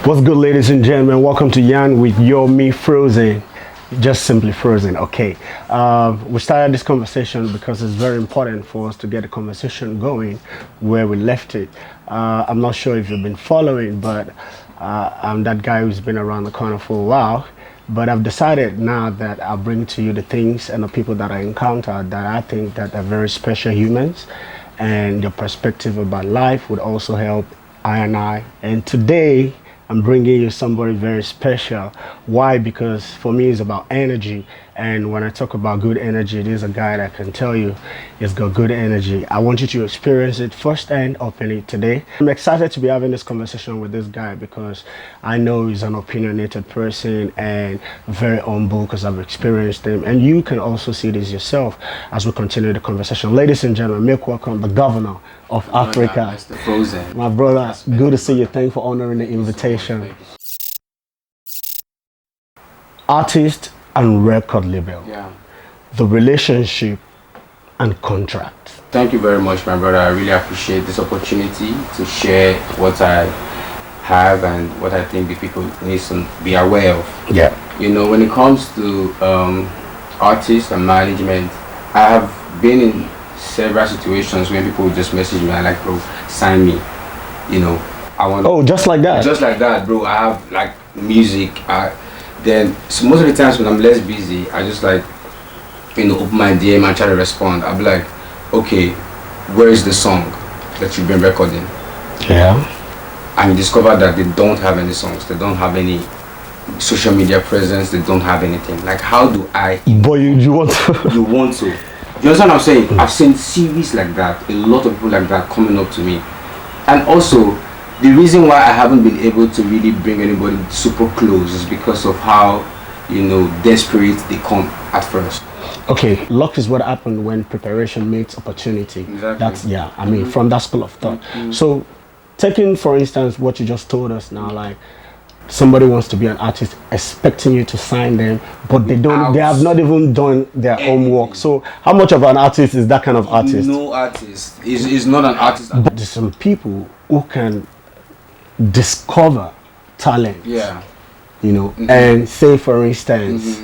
What's good, ladies and gentlemen? Welcome to Yan with Yo Me Frozen. Just simply frozen. Okay. We started this conversation because it's very important for us to get a conversation going where we left it. I'm not sure if you've been following, but I'm that guy who's been around the corner for a while. But I've decided now that I'll bring to you the things and the people that I encountered that I think that are very special humans, and your perspective about life would also help I. And today, I'm bringing you somebody very special. Why? Because for me, it's about energy. And when I talk about good energy, there's a guy that can tell you he's got good energy. I want you to experience it firsthand openly today. I'm excited to be having this conversation with this guy because I know he's an opinionated person and very humble because I've experienced him. And you can also see this yourself as we continue the conversation. Ladies and gentlemen, make welcome the governor of Africa. Mr. Frozen. My brother, good to see you. Thank you for honoring the invitation. Artist and record label. Yeah. The relationship and contract. Thank you very much, my brother. I really appreciate this opportunity to share what I have and what I think the people need to be aware of. Yeah. You know, when it comes to artists and management, I have been in several situations when people would just message me and like, bro, sign me. You know, I want. Oh, just like that. Just like that, bro. I have like music. Then so most of the times when I'm less busy, I just like, you know, open my DM and try to respond. I'll be like, okay, where is the song that you've been recording? Yeah. And you discover that they don't have any songs. They don't have any social media presence. They don't have anything. Like, how do I? Boy, you want to? You want to? You understand what I'm saying? I've seen series like that. A lot of people like that coming up to me, and also. The reason why I haven't been able to really bring anybody super close is because of how, you know, desperate they come at first. Okay, luck is what happened when preparation meets opportunity. Exactly. That's, yeah, I mean, from that school of thought. So, taking, for instance, what you just told us now, like, somebody wants to be an artist expecting you to sign them, but they have not even done their homework. So, how much of an artist is that kind of artist? No artist is not an artist. But there's some people who can discover talent, Yeah, you know, and say, for instance,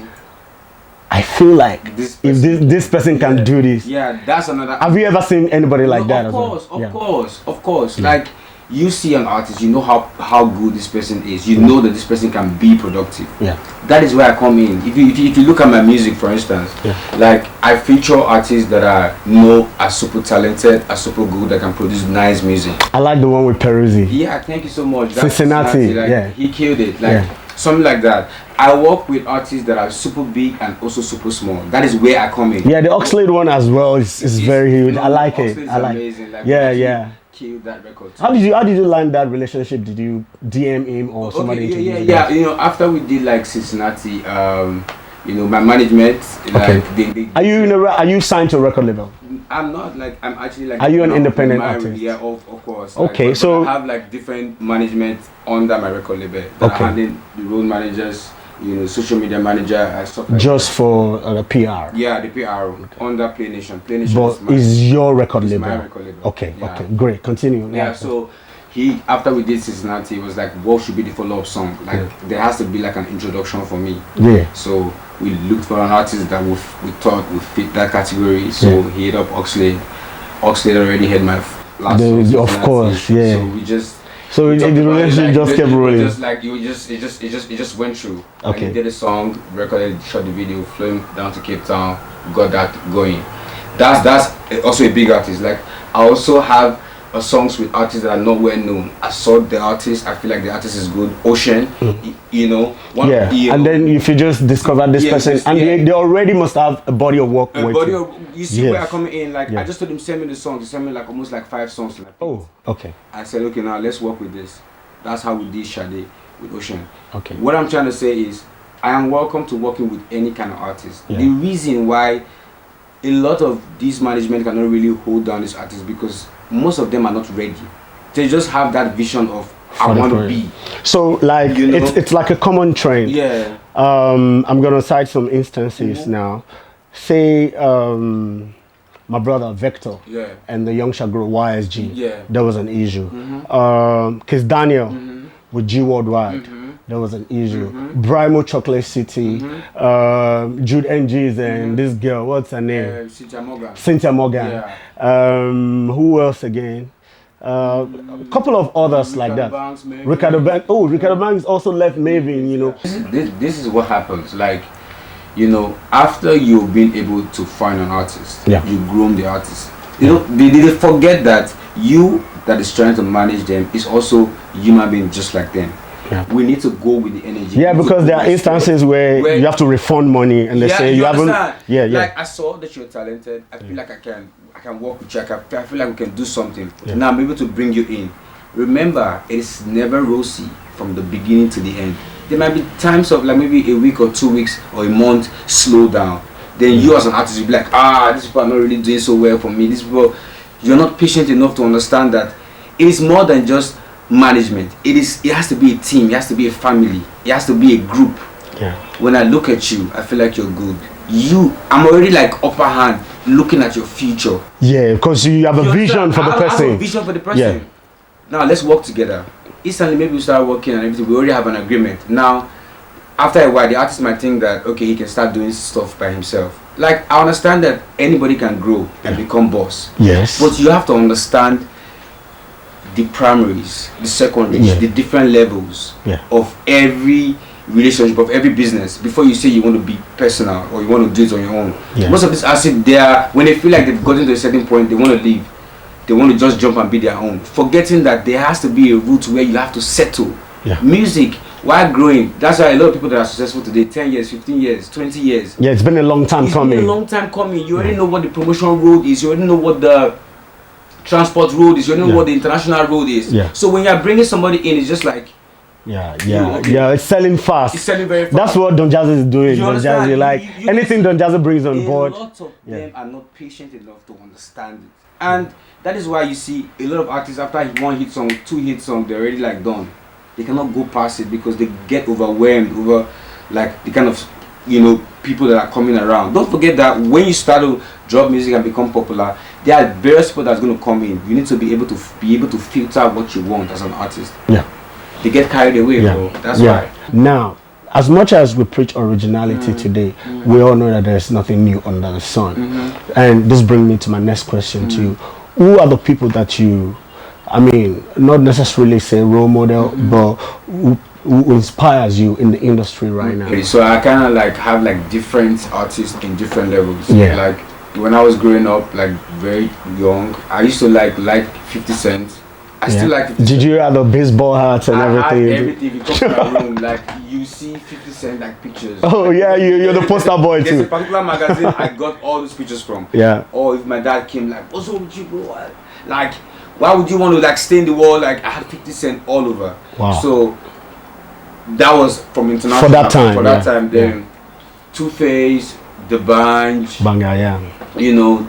I feel like if this person can do this. Yeah, that's another. Have you ever seen anybody like that? Of course. Like, you see an artist, you know how good this person is. You know that this person can be productive. Yeah. That is where I come in. If you look at my music, for instance, like I feature artists that are super talented, are super good, that can produce nice music. I like the one with Peruzzi. Yeah, thank you so much. Cincinnati. Like, yeah. He killed it. Like something like that. I work with artists that are super big and also super small. That is where I come in. Yeah, the Oxlade one as well is very huge. No, I like it. Oxlade's I like. amazing. Like, Yeah. Killed that record too. How did you land that relationship? Did you DM him or somebody? Yeah. You know, after we did like Cincinnati, you know, my management, like are you signed to a record label? I'm not, like, I'm actually like. Are you an independent artist? Yeah, of course. Okay, like, so I have like different management under my record label. That are handling the road managers, you know, social media manager and stuff like just that. for the PR. Yeah, the PR under Play Nation. Play Nation but is your record label? My record label. Okay, great. Continue. Yeah, so after we did Cincinnati, he was like, what should be the follow-up song? Like, there has to be like an introduction for me. Yeah. So we looked for an artist that we thought would fit that category. So he hit up Oxlade. Oxlade already had my last song, of course, yeah. So we just. So the relationship just kept rolling. Just like it just went through. Okay. And he did a song, recorded, shot the video, flew him down to Cape Town, got that going. That's also a big artist. Like, I also have songs with artists that are not well known. I saw the artist. I feel like the artist is good. Ocean, you know. And then if you just discover this person, and they already must have a body of work. You see where I come in. Like, I just told him, send me the songs. He sent me like almost like 5 songs. Like, okay. I said, okay, now let's work with this. That's how we did Sade with Ocean. Okay. What I'm trying to say is, I am welcome to working with any kind of artist. Yeah. The reason why a lot of these management cannot really hold down these artists because most of them are not ready. They just have that vision of I want to be. So like, you know? it's like a common trend. Yeah. I'm gonna cite some instances now. Say my brother Vector and the Young Shall Grow YSG. Yeah. There was an issue. Because Daniel with G Worldwide. There was an issue. Brimo Chocolate City, Jude NG's and this girl, what's her name? Cynthia Morgan. Cynthia Morgan. Yeah. Who else again? A couple of others like that. Banks, Ricardo Banks. Oh, Ricardo Banks also left Maven, you know. This is what happens. Like, you know, after you've been able to find an artist, you groom the artist. You know, they forget that you that is trying to manage them is also human being just like them. Yeah. We need to go with the energy. Yeah, because there are instances where you have to refund money and they say you haven't. Yeah, yeah. Like, I saw that you're talented. I feel like I can work with you. I feel like we can do something. Now I'm able to bring you in. Remember, it's never rosy from the beginning to the end. There might be times of like maybe a week or 2 weeks or a month slow down. Then you as an artist will be like, these people are not really doing so well for me. These people, you're not patient enough to understand that it is more than just management. It has to be a team. It has to be a family. It has to be a group. Yeah. When I look at you, I feel like you're good. I'm already like upper hand looking at your future. Yeah, because you have a vision for the person. I have a vision for the person. Yeah. Now let's work together. Instantly, maybe we start working and everything. We already have an agreement. Now, after a while, the artist might think that okay, he can start doing stuff by himself. Like, I understand that anybody can grow and become boss. Yes. But you have to understand the primaries, the secondaries, the different levels of every relationship, of every business, before you say you want to be personal or you want to do it on your own. Most of these artists, when they feel like they've gotten to a certain point, they want to leave. They want to just jump and be their own, forgetting that there has to be a route where you have to settle. Music, while growing, that's why a lot of people that are successful today, 10 years, 15 years, 20 years. Yeah, it's been a long time coming. It's been a long time coming. You already know what the promotion road is. You already know what the transport road is. You already know what the international road is. So when you're bringing somebody in, it's just like, it's selling fast. It's selling very fast. That's what Don Jazzy is doing. Don Jazzy, like anything Don Jazzy brings on board. A lot of them are not patient enough to understand it, and that is why you see a lot of artists after one hit song, 2 hit song, they're already like done. They cannot go past it because they get overwhelmed over like the kind of people that are coming around. Don't forget that when you start to drop music and become popular, there are various people that's going to come in. You need to be able to filter what you want as an artist. They get carried away, bro. That's why. Now, as much as we preach originality today, we all know that there's nothing new under the sun. And this brings me to my next question to you. Who are the people that you, I mean, not necessarily say role model, but who inspires you in the industry right now? So I kind of like have like different artists in different levels. Like when I was growing up, like very young, I used to like 50 Cent. I still like 50 Cent. Did you have the baseball hats and everything? I had everything. If you come to my room, like you see 50 Cent like pictures. Oh yeah, you're the poster boy too. There's a particular magazine I got all those pictures from. Or if my dad came, like, what's wrong with you, bro? Like, why would you want to like stain the wall? Like, I had 50 Cent all over. Wow. So that was from international. For that time. For that time, then Two-Face, The Bunch. Banga,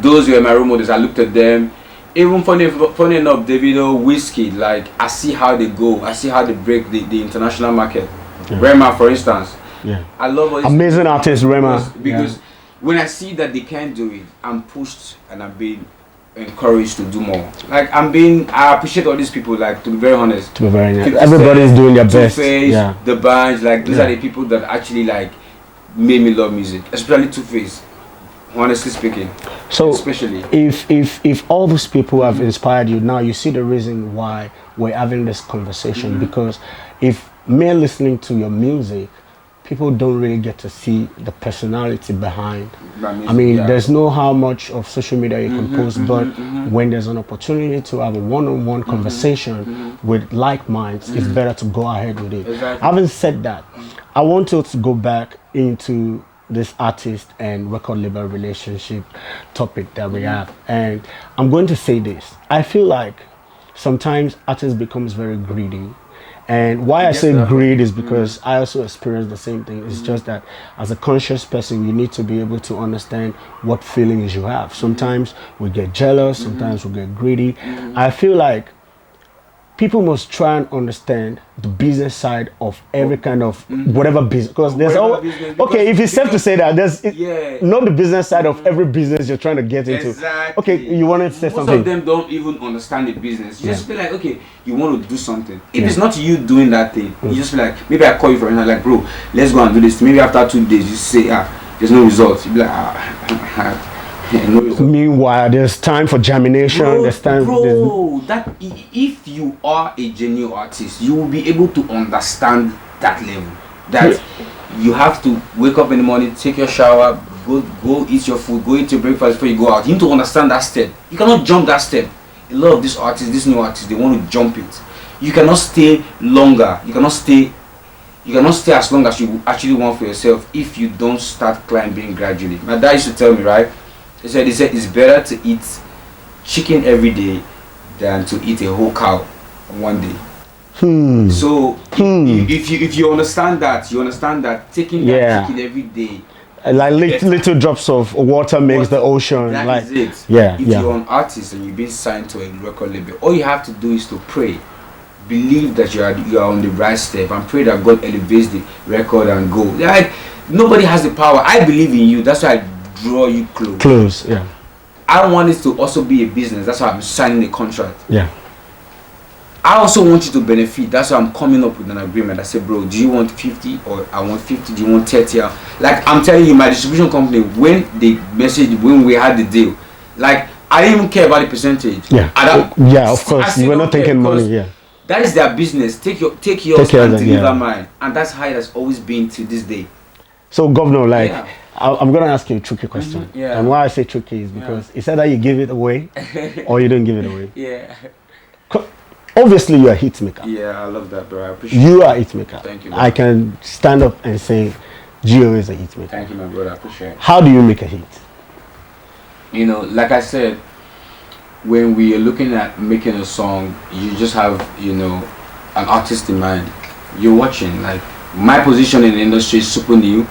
those were my role models. I looked at them. Even funny enough, Davido, Whiskey, like I see how they go. I see how they break the international market. Rema, for instance. I love all amazing artist, Rema. Because when I see that they can't do it, I'm pushed and I'm being encouraged to do more. Like I appreciate all these people. Like, to be very honest. To be very honest, everybody's doing their best. Two-Face, The Bunch, like these are the people that actually like made me love music, especially Two-Face. Honestly speaking, so especially if all those people have inspired you, now you see the reason why we're having this conversation. Because if me listening to your music, people don't really get to see the personality behind. I mean, there's no how much of social media you can post, but when there's an opportunity to have a one-on-one conversation with like minds, it's better to go ahead with it. Having said that, I want you to go back into this artist and record label relationship topic that we have, and I'm going to say this. I feel like sometimes artists becomes very greedy, and why I say greed is because I also experience the same thing. It's just that as a conscious person, you need to be able to understand what feelings you have. Sometimes we get jealous, sometimes we get greedy. I feel like people must try and understand the business side of every kind of whatever business, because there's all okay. If it's safe to say that there's not the business side of every business you're trying to get into. Exactly. Okay, you wanted to say something. Most of them don't even understand the business. You just feel like, okay, you want to do something. If it's not you doing that thing, you just feel like, maybe I call you for instance, like, bro, let's go and do this. Maybe after 2 days, you say, there's no results. You be like, no result. Meanwhile, there's time for germination. There's time. That if you are a genuine artist, you will be able to understand that level. That you have to wake up in the morning, take your shower, go eat your food, go eat your breakfast before you go out. You need to understand that step. You cannot jump that step. A lot of these artists, these new artists, they want to jump it. You cannot stay longer. You cannot stay as long as you actually want for yourself if you don't start climbing gradually. My dad used to tell me, right? He said it's better to eat chicken every day than to eat a whole cow one day. So if you understand that, taking that chicken every day, like little drops of water makes the ocean. That is it. If you're an artist and you've been signed to a record label, all you have to do is to pray, believe that you are on the right step, and pray that God elevates the record and go. Like, nobody has the power. I believe in you. That's why I draw you close. I want it to also be a business. That's why I'm signing a contract. I also want you to benefit. That's why I'm coming up with an agreement. I said, bro, do you want 50 or I want 50? Do you want 30? Like, I'm telling you, my distribution company, when they messaged, when we had the deal, like, I didn't even care about the percentage. Of course. You were not thinking money. That is their business. Take yours and deliver mine. And that's how it has always been to this day. So, Governor, like, I'm going to ask you a tricky question. And why I say tricky is because it's either you give it away or you don't give it away. Obviously, you're a hit maker. I love that, bro. I appreciate you. Are a hit maker. Thank you, bro. I can stand up and say, Gio is a hit maker. Thank you, my brother. I appreciate it. How do you make a hit? You know, like I said, when we are looking at making a song, you just have, an artist in mind. You're watching. Like, my position in the industry is super new.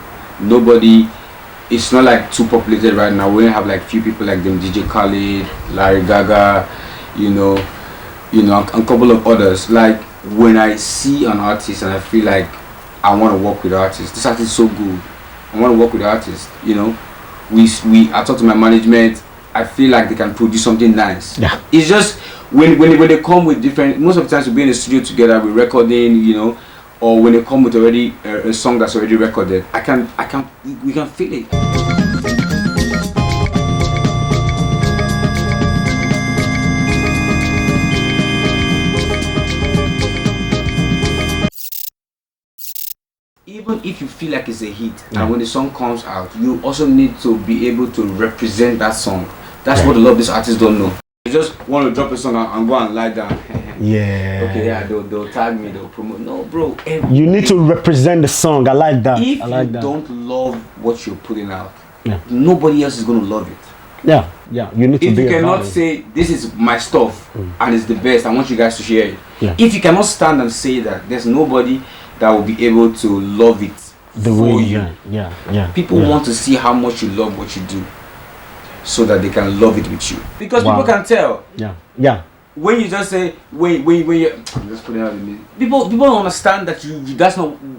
It's not like too populated right now. We don't have like few people like them, DJ Khaled, Larry Gaga, and a couple of others. Like, when I see an artist and I feel like I want to work with the artist, this artist is so good, I want to work with the artist. I talk to my management. I feel like they can produce something nice. It's just when they come with different. Most of the times we be in the studio together, we're recording, or when they come with already a song that's already recorded, we can feel it. Even if you feel like it's a hit, and when the song comes out, you also need to be able to represent that song. That's what a lot of these artists don't know. They just want to drop a song and go and lie down. They'll tag me, they'll promote. No, bro. You need to represent the song. I like that. If you don't love what you're putting out, nobody else is going to love it. You need to be. If you cannot say, this is my stuff and it's the best, I want you guys to share it. If you cannot stand and say that, there's nobody that will be able to love it the way you. People want to see how much you love what you do, so that they can love it with you. Because people can tell. When you just say when you I'm just putting out the music. People don't understand that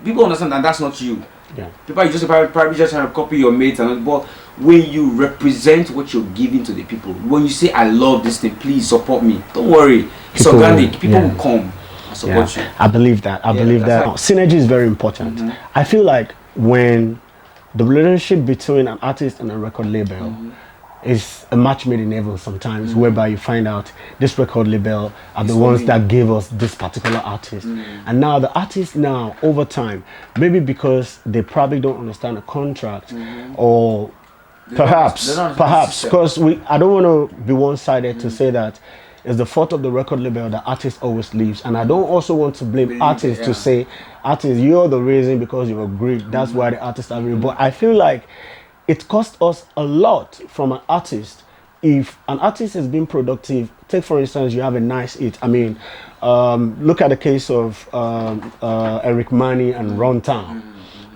people understand that that's not you. People are just probably just trying to copy your mates but when you represent what you're giving to the people, when you say I love this thing, please support me. Don't worry. It's organic. People will come. Support you. I believe that. I believe that synergy is very important. I feel like when the relationship between an artist and a record label is a match made in heaven sometimes, whereby you find out this record label are the ones that gave us this particular artist. And now the artist over time, maybe because they probably don't understand the contract or perhaps because I don't want to be one-sided to say that it's the fault of the record label that artist always leaves, and I don't also want to blame artists to say, artists, you're the reason because you were great, that's why the artists are real. But I feel like it costs us a lot from an artist. If an artist has been productive, take for instance, you have a nice hit. I mean, look at the case of Eric Mani and Ron Town.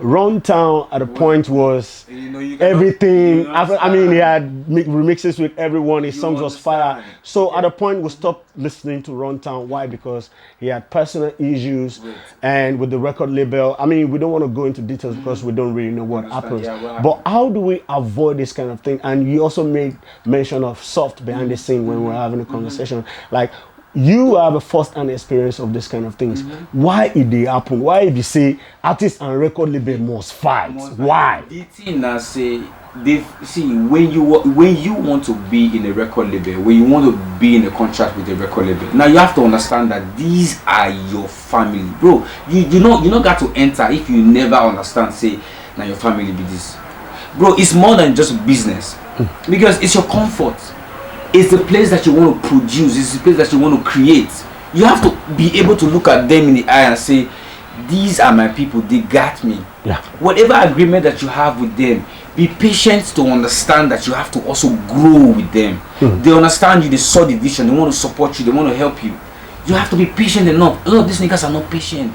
Runtown at a point was You know, you cannot- everything. you I mean, he understand. had remixes with everyone. His You songs was fire. understand. So at a point, we stopped listening to Runtown. Why? Because he had personal issues, Right. and with the record label. I mean, we don't want to go into details because we don't really know what Understand, happens. yeah, what But how do we avoid this kind of thing? And you also made mention of soft behind the scene when we're having a conversation, like. You have a first-hand experience of this kind of things. Why it they happen? Why if you say artists and record label must fight? Why? The thing I say, they see when you want to be in a record label, when you want to be in a contract with a record label. Now you have to understand that these are your family, bro. You not got to enter if you never understand. Say, now your family be this, bro. It's more than just business because it's your comfort. It's the place that you want to produce. It's the place that you want to create. You have to be able to look at them in the eye and say, these are my people. They got me. Yeah. Whatever agreement that you have with them, be patient to understand that you have to also grow with them. They understand you. They saw the vision. They want to support you. They want to help you. You have to be patient enough. A lot of these niggas are not patient.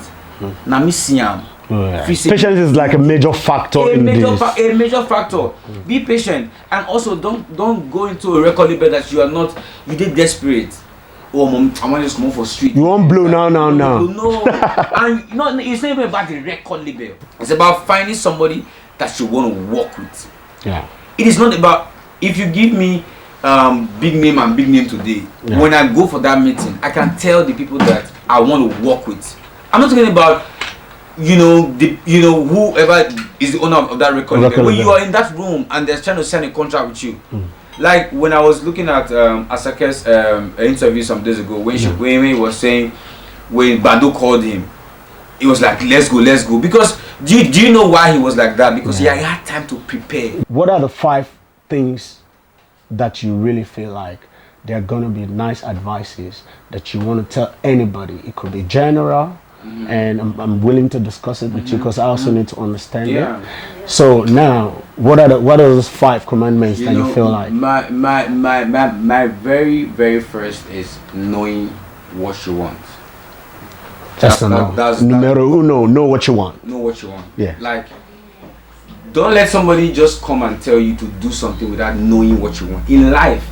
Now me see them. Patience is like a major factor in this. A major factor. Be patient, and also don't go into a record label that you are not. You did desperate. Oh, mom, I want to just come for street. You won't blow now. No, and no, it's not even about the record label. It's about finding somebody that you want to work with. Yeah. It is not about if you give me big name and big name today. Yeah. When I go for that meeting, I can tell the people that I want to work with. I'm not talking about whoever is the owner of that record label. When you are in that room and they're trying to sign a contract with you. Like when I was looking at Asake's interview some days ago, when he was saying when Bando called him, he was like, let's go. Because do you know why he was like that? Because he had time to prepare. What are the 5 things that you really feel like they're gonna be nice advices that you want to tell anybody? It could be general. And I'm willing to discuss it with you because I also need to understand it. So now, what are those 5 commandments that you feel like? My very, very first is knowing what you want. That's numero uno. Know what you want. Know what you want. Yeah. Like, don't let somebody just come and tell you to do something without knowing what you want. In life,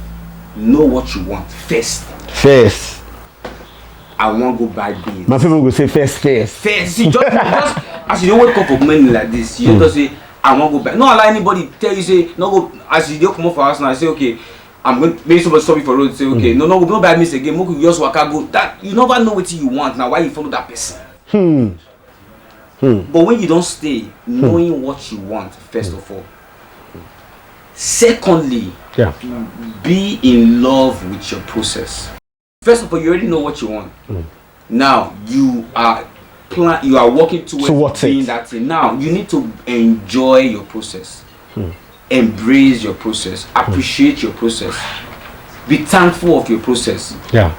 know what you want first. I want to go buy beans. My people will say first. See, just as you don't wake up for money like this, you just say, I want to go buy. Not allow anybody tell you, say, no go, as you don't come up for us now, I say, okay, I'm going to, maybe somebody stop you for road, say, okay, no, don't buy me again, you just walk out, go. That, you never know what you want, now why you follow that person? But when you don't stay, knowing what you want, first of all. Secondly, be in love with your process. First of all, you already know what you want. Now you are working towards being that thing. Now you need to enjoy your process, embrace your process, appreciate your process, be thankful of your process. Yeah.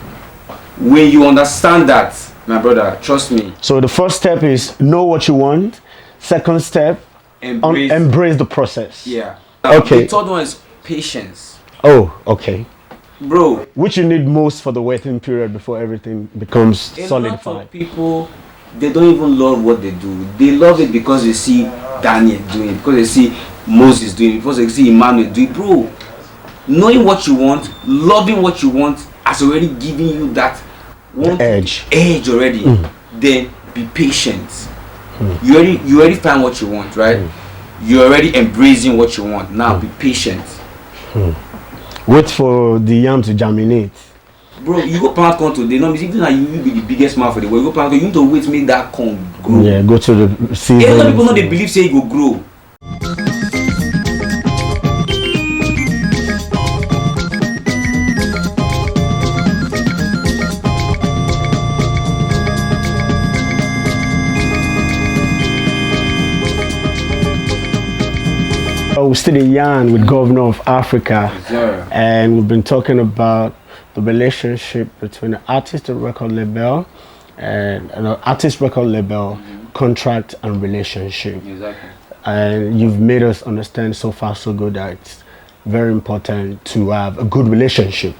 When you understand that, my brother, trust me. So the first step is know what you want. Second step, embrace the process. Yeah. Okay. The third one is patience. Oh, okay. Bro, which you need most for the waiting period before everything becomes solidified. A lot of people, they don't even love what they do. They love it because they see Daniel doing it, because they see Moses doing it, because they see Emmanuel doing it. Bro, knowing what you want, loving what you want has already given you that edge already. Then be patient. You already find what you want, right? You're already embracing what you want. Now be patient. Wait for the yam to germinate. Bro, you go plant corn today. No, even like you be the biggest man for the world. You go plant corn, you need to wait make that corn grow. Yeah, go to the season. A lot of people know they believe say it go grow. We're still in Yan with Governor of Africa, and we've been talking about the relationship between the artist and record label, and artist record label, contract and relationship. Exactly. And you've made us understand so far so good that it's very important to have a good relationship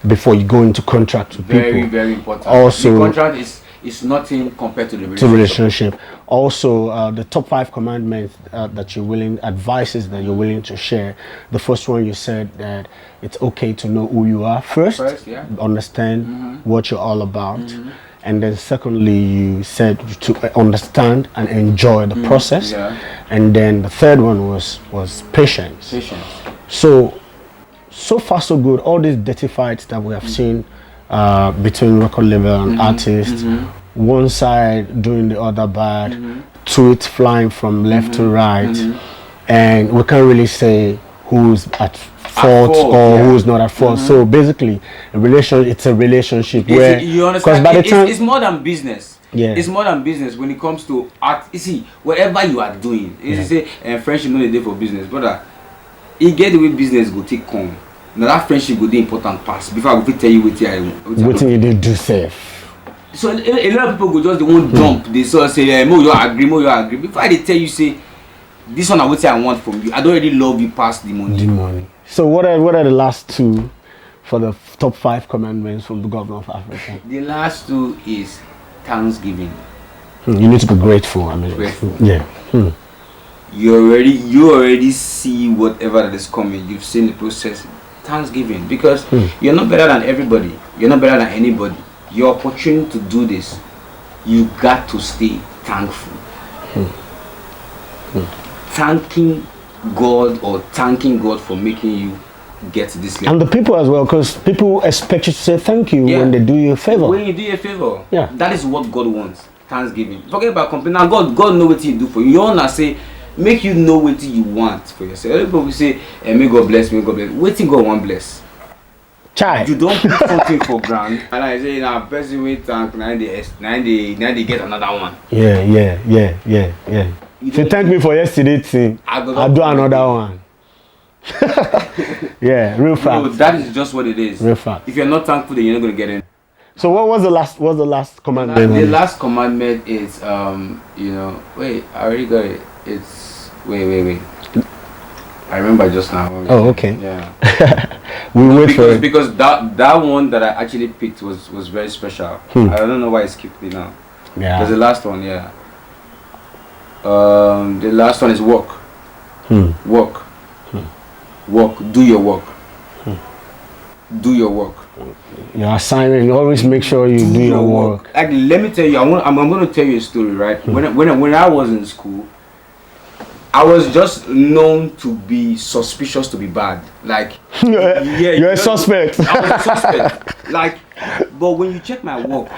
before you go into contract with people. Very important. Also, the contract it's nothing compared to the to relationship. relationship. Also, the top 5 commandments that you're willing, advices that you're willing to share. The first one, you said that it's okay to know who you are first, Yeah. understand what you're all about. And then secondly, you said to understand and enjoy the process. Yeah. And then the third one was patience. Patience. So far so good. All these dirty fights that we have seen between record label and artists, one side doing the other bad, tweets flying from left to right, and we can't really say who's at fault or who's not at fault. So basically, it's a relationship where, you understand? by the time It's more than business. Yeah. It's more than business when it comes to art. You see, whatever you are doing, you say, friendship no dey dey for business, brother. You get the way business go take come. Now that friendship go dey important pass. Before I go fit tell you what you did do safe. So a lot of people go just they won't jump. They sort of say, "Mo you agree." Before I dey tell you say, this one I what I want from you. I don't already love you past the money. So what are the last 2 for the top 5 commandments from the governor of Africa? The last 2 is Thanksgiving. You need to be grateful. I mean, Grateful. Yeah. You already see whatever that is coming. You've seen the process. Thanksgiving, because you're not better than everybody. You're not better than anybody. Your opportunity to do this, you got to stay thankful. Thanking God or thanking God for making you get to this level. And the people as well, because people expect you to say thank you when they do you a favor. When you do you a favor, yeah, that is what God wants. Thanksgiving. Forget about complaining. Now God know what He do for you. You wanna say, make you know what you want for yourself. Everybody will say, may God bless me, God bless. Waiting God want bless. Child. You don't put something for granted. And I say, now person wait thank, now they get another one. Yeah. If you thank me for yesterday thing, I'll do another one. Yeah, real fact. No, that is just what it is. Real fact. If you're not thankful, then you're not gonna get in. So what was the last commandment? The last commandment is wait, I already got it. It's wait. I remember just now. Oh, okay. Yeah. Wait for it. Because that one that I actually picked was very special. I don't know why I skipped it now. Yeah. Because the last one, yeah. The last one is work. Work. Do your work. Do your work. Your assignment. You always make sure you do your work. Like, let me tell you, I'm going to tell you a story, right? When I was in school, I was just known to be suspicious, to be bad. Like, you're a suspect. I was a suspect. Like, but when you check my work,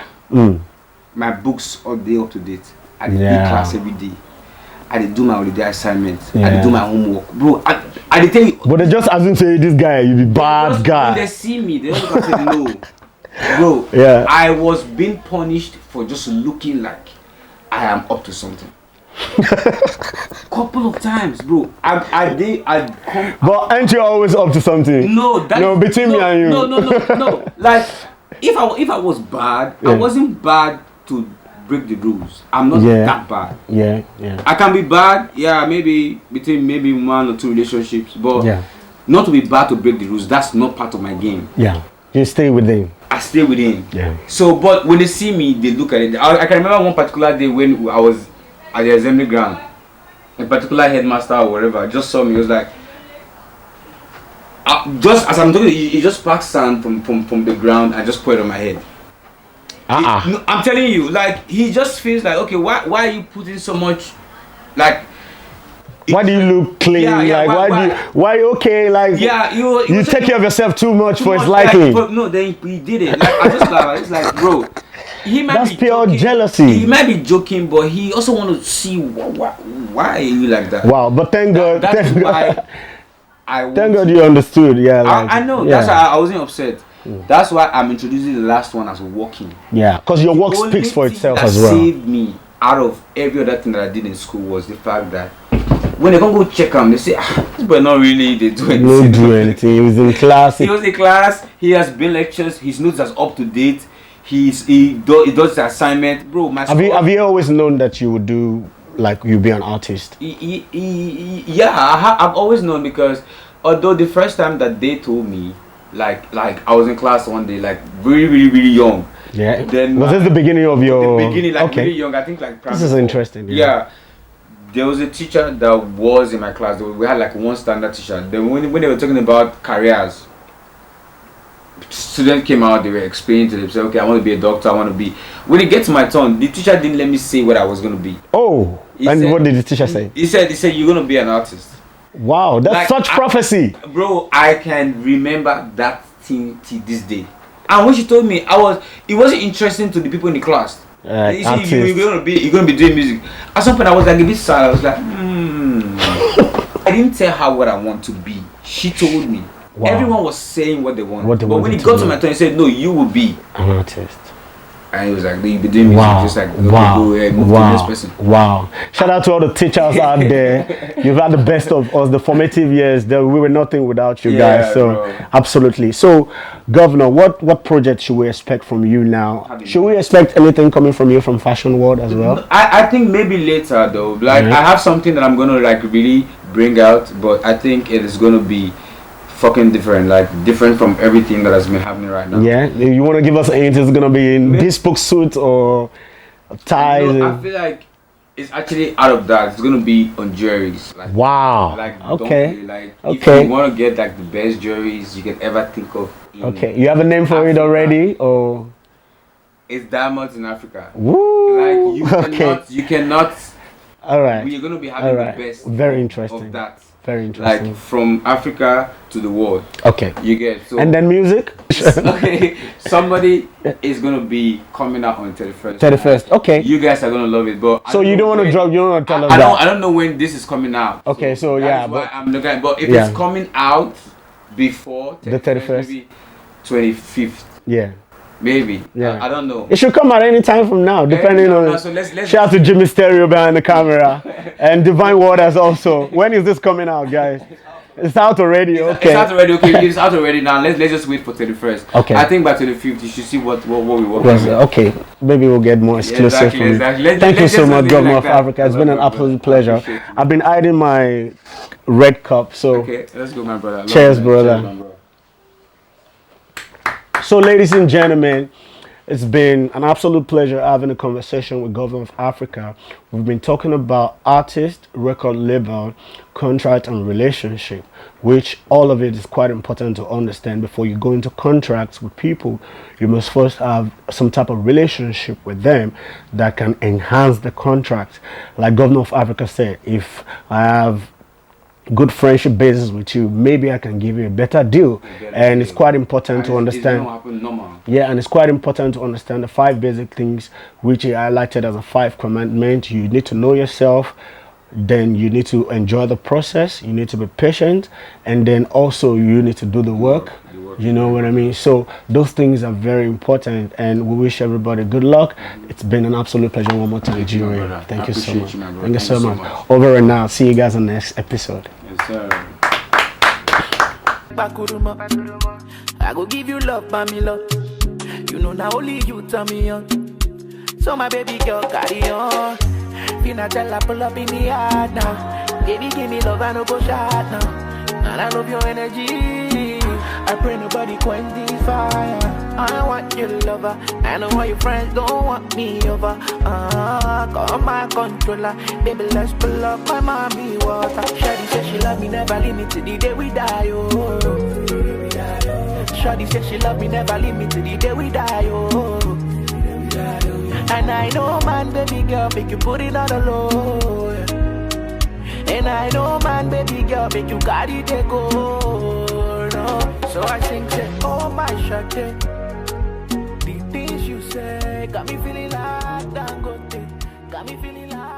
my books all day up to date. I did class every day. I did do my holiday assignments. I did do my homework, bro. I did tell you. But they just assume say this guy, you be bad guy. When they see me, they don't say no, bro. Yeah. I was being punished for just looking like I am up to something. Couple of times, bro. But aren't you always up to something? No, between me and you. No. Like, if I was bad, I wasn't bad to break the rules. I'm not that bad. Yeah. I can be bad, maybe between 1 or 2 relationships, but not to be bad to break the rules. That's not part of my game. Yeah, you stay within. I stay within. Yeah. So, but when they see me, they look at it. I can remember one particular day when I was at the assembly ground. A particular headmaster or whatever just saw me. He was like, just as I'm talking, he just packed sand from the ground and just put it on my head. No, I'm telling you, like, he just feels like, okay, why are you putting so much, like, why do you look clean? Why okay? Like, you take care of yourself too much for his liking. No, then he did it. Like, I just laugh. It's like, bro, he might that's be pure joking. Jealousy. He might be joking, but he also want to see why are you like that. Wow, but thank God. Thank God you understood. Yeah, like, I know. That's why I wasn't upset. That's why I'm introducing the last one as walking. Yeah, because your work speaks for itself as well. What saved me out of every other thing that I did in school was the fact that when they go check him, they say, this boy not really they do anything. No do anything. He was in class. He was in class. He has been lectures. His notes are up to date. He does the assignment, bro. Have you always known that you would do, like, you be an artist? Yeah, I've always known, because although the first time that they told me, like I was in class one day, like really young. Yeah. Then was this the beginning of your? The beginning, like okay. really young. I think like this is interesting. Yeah. There was a teacher that was in my class. We had like one standard teacher. Then when they were talking about careers, students came out. They were explaining to them, say, "Okay, I want to be a doctor. I want to be." When it gets to my turn, the teacher didn't let me say what I was going to be. Oh, and what did the teacher say? He said, "You're going to be an artist." Wow, that's like, such prophecy, bro. I can remember that thing till this day. And when she told me, it wasn't interesting to the people in the class. You see, you're gonna be doing music. At some point, I was like a bit sad. I was like, I didn't tell her what I want to be. She told me. Wow. Everyone was saying what they wanted. But when it got to my turn, he said, "No, you will be an artist." And he was like, "You'll be doing music." Just like, okay, go ahead, move to the next person. Wow! Shout out to all the teachers out there. You've had the best of us. The formative years. We were nothing without you guys. So bro. Absolutely. So, Governor, what project should we expect from you now? Should we expect anything coming from you from fashion world as well? I think maybe later though. Like I have something that I'm gonna like really bring out, but I think it is gonna be fucking different, like different from everything that has been happening right now. Yeah, you want to give us a hint? It's gonna be in bespoke suit or ties? I feel like it's actually out of that. It's gonna be on jewelries. Like, wow. Like okay. Like if you want to get like the best jewelries you can ever think of. Okay, you have a name for it already, or? It's diamonds in Africa. Woo! Like you cannot. All right. You're gonna be having the best. Very interesting. Of that. Very interesting. Like from Africa to the world. Okay. You get so. And then music. Okay. Somebody is gonna be coming out on 31st. 31st. Okay. You guys are gonna love it, but so you don't want to drop. You don't want to tell us that. I don't know when this is coming out. Okay. So yeah, but I'm looking. But if it's coming out before the 31st, maybe 25th. Yeah. Maybe. Yeah. I don't know. It should come at any time from now, depending on. So let's shout out to Jimmy Stereo behind the camera and Divine Waters also. When is this coming out, guys? It's out already. Okay. It's out already. Okay. It's out already now. Let's just wait for 31st. Okay. I think by 25th you should see what we work with. Okay. Maybe we'll get more exclusive from you. Exactly. Thank you so much, Governor of Africa. It's been an absolute pleasure. I've been hiding my red cup. So. Okay. Let's go, my brother. Cheers, brother. So, ladies and gentlemen, it's been an absolute pleasure having a conversation with Governor of Africa. We've been talking about artist, record label, contract, and relationship, which all of it is quite important to understand. Before you go into contracts with people, you must first have some type of relationship with them that can enhance the contract. Like Governor of Africa said, if I have good friendship basis with you, maybe I can give you a better deal. And it's quite important to understand. Yeah, and it's quite important to understand the 5 basic things which he highlighted as a 5 commandments. You need to know yourself, then you need to enjoy the process, you need to be patient, and then also you need to do the work. You know what I mean? So those things are very important, and we wish everybody good luck. It's been an absolute pleasure one more time, G-Ray. Thank you so much. Thank you so much. Over and out. See you guys on the next episode. Yes, sir. I go give you love, mommy love. You know now only you turn me on. So my baby girl carry on. Finna tell her pull up in the yard now. Baby give me love, I no go shot now. And I love your energy. I pray nobody quench this fire. I want you to love her. I know why your friends don't want me over. Call my controller. Baby, let's pull up my mommy water. Shawty said she love me, never leave me till the day we die, oh. Shawty said she love me, never leave me till the day we die, oh. And I know, man, baby girl, make you put it on the low. And I know, man, baby girl, make you carry the go. No. So I sing, say, oh my shawty. The things you say got me feeling like Dangote. Got me feeling like